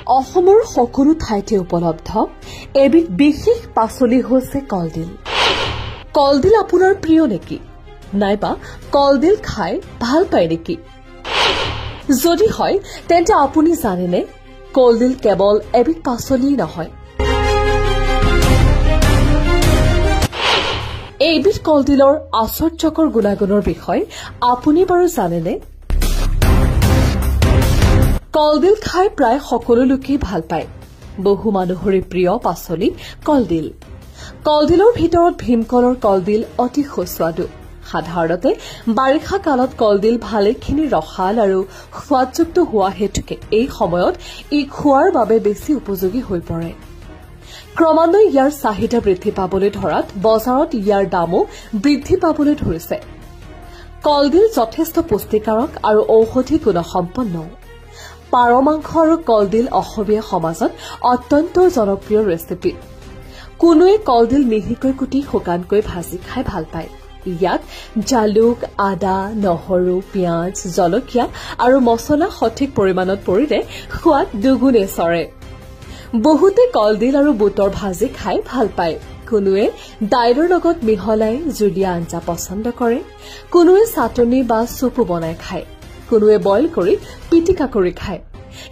অসমৰ সকলো ঠাইতে উপলব্ধ এবিধ বিশেষ পাচলি হৈছে কলডিল। কলডিল আপোনাৰ প্ৰিয় নেকি? নাইবা কলডিল খাই ভাল পায় নেকি? যদি হয় তেন্তে আপুনি জানেনে কলডিল কেৱল এবিধ পাচলি নহয়, এইবিধ কলডিলৰ আশ্চৰ্যকৰ গুণাগুণৰ বিষয়ে আপুনি বাৰু জানেনে? কলডিল খাই প্ৰায় সকলো লোকেই ভাল পায়। বহু মানুহৰে প্ৰিয় পাচলি কলডিল। কলডিলৰ ভিতৰত ভীমকলৰ কলডিল অতি সুস্বাদু। সাধাৰণতে বাৰিষা কালত কলডিল ভালেখিনি ৰসাল আৰু সোৱাদযুক্ত হোৱা হেতুকে এই সময়ত ই খোৱাৰ বাবে বেছি উপযোগী হৈ পৰে। ক্ৰমান্বয়ে ইয়াৰ চাহিদা বৃদ্ধি পাবলৈ ধৰাত বজাৰত ইয়াৰ দামো বৃদ্ধি পাবলৈ ধৰিছে। কলডিল যথেষ্ট পুষ্টিকাৰক আৰু ঔষধি গুণসম্পন্ন। পাৰ মাংস আৰু কলডিল অসমীয়া সমাজত অত্যন্ত জনপ্ৰিয় ৰেচিপি। কোনোৱে কলডিল মিহিকৈ কুটি শুকানকৈ ভাজি খাই ভাল পায়। ইয়াত জালুক, আদা, নহৰু, পিঁয়াজ, জলকীয়া আৰু মছলা সঠিক পৰিমাণত পৰিলে সোৱাদ দুগুণে চৰে। বহুতে কলডিল আৰু বুটৰ ভাজি খাই ভাল পায়। কোনোৱে দাইলৰ লগত মিহলাই জুলীয়া আঞ্জা পচন্দ কৰে। কোনোৱে চাটনি বা চুপো বনাই খায়। কোনোৱে বইল কৰি পিটিকা কৰি খায়।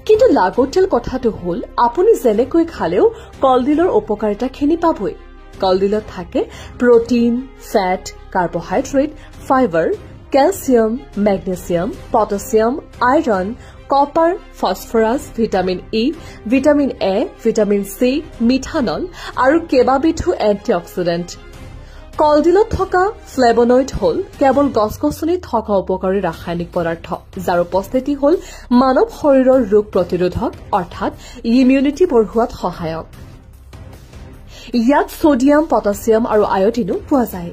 কিন্তু লাগতিয়াল কথাটো হ'ল আপুনি যেনেকৈ খালেও কলডিলৰ উপকাৰিতাখিনি পাবই। কলডিলত থাকে protein, fat, carbohydrate, fibre, calcium, magnesium, potassium, iron, copper, phosphorus, vitamin E, vitamin A, vitamin C, methanol আৰু কেইবাবিধো এণ্টিঅক্সিডেণ্ট। কলডিলত থকা ফ্লেভনইড হ'ল কেৱল গছ-গছনিত থকা উপকাৰী ৰাসায়নিক পদাৰ্থ, যাৰ উপস্থিতি হ'ল মানৱ শৰীৰৰ ৰোগ প্ৰতিৰোধক অৰ্থাৎ ইমিউনিটি বঢ়োৱাত সহায়ক। ইয়াত ছডিয়াম, পটাছিয়াম আৰু আয়ডিনো পোৱা যায়।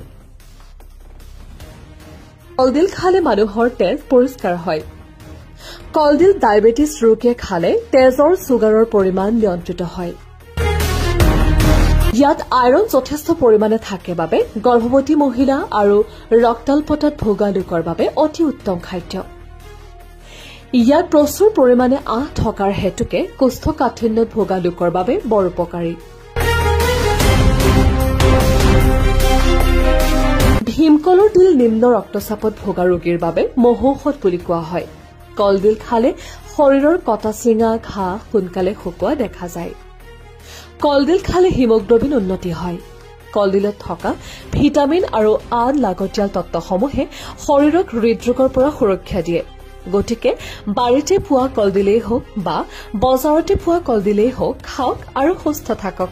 কলডিল খালে মানুহৰ তেজ পৰিষ্কাৰ হয়। কলডিল ডায়েবেটিছ ৰোগীয়ে খালে তেজৰ ছুগাৰৰ পৰিমাণ নিয়ন্ত্ৰিত হয়। ইয়াত আইৰণ যথেষ্ট পৰিমাণে থাকে বাবে গৰ্ভৱতী মহিলা আৰু ৰক্তাল্পতাত ভোগা লোকৰ বাবে অতি উত্তম খাদ্য। ইয়াত প্ৰচুৰ পৰিমাণে আঁহ থকাৰ হেতুকে কোষ্ঠকাঠিন্যত ভোগা লোকৰ বাবে বৰ উপকাৰী। ভীমকলৰ দিল নিম্ন ৰক্তচাপত ভোগা ৰোগীৰ বাবে মহৌষধ বুলি কোৱা হয়। কলডিল খালে শৰীৰৰ কটা-চিঙা ঘাঁ সোনকালে শুকোৱা দেখা যায়। কলডিল খালে হিমোগ্লবিন উন্নতি হয়। কলডিলত থকা ভিটামিন আৰু আন লাগতিয়াল তত্বসমূহে শৰীৰক হৃদৰোগৰ পৰা সুৰক্ষা দিয়ে। গতিকে বাৰীতে পোৱা কলডিলেই হওক বা বজাৰতে পোৱা কলডিলেই হওক, খাওক আৰু সুস্থ থাকক।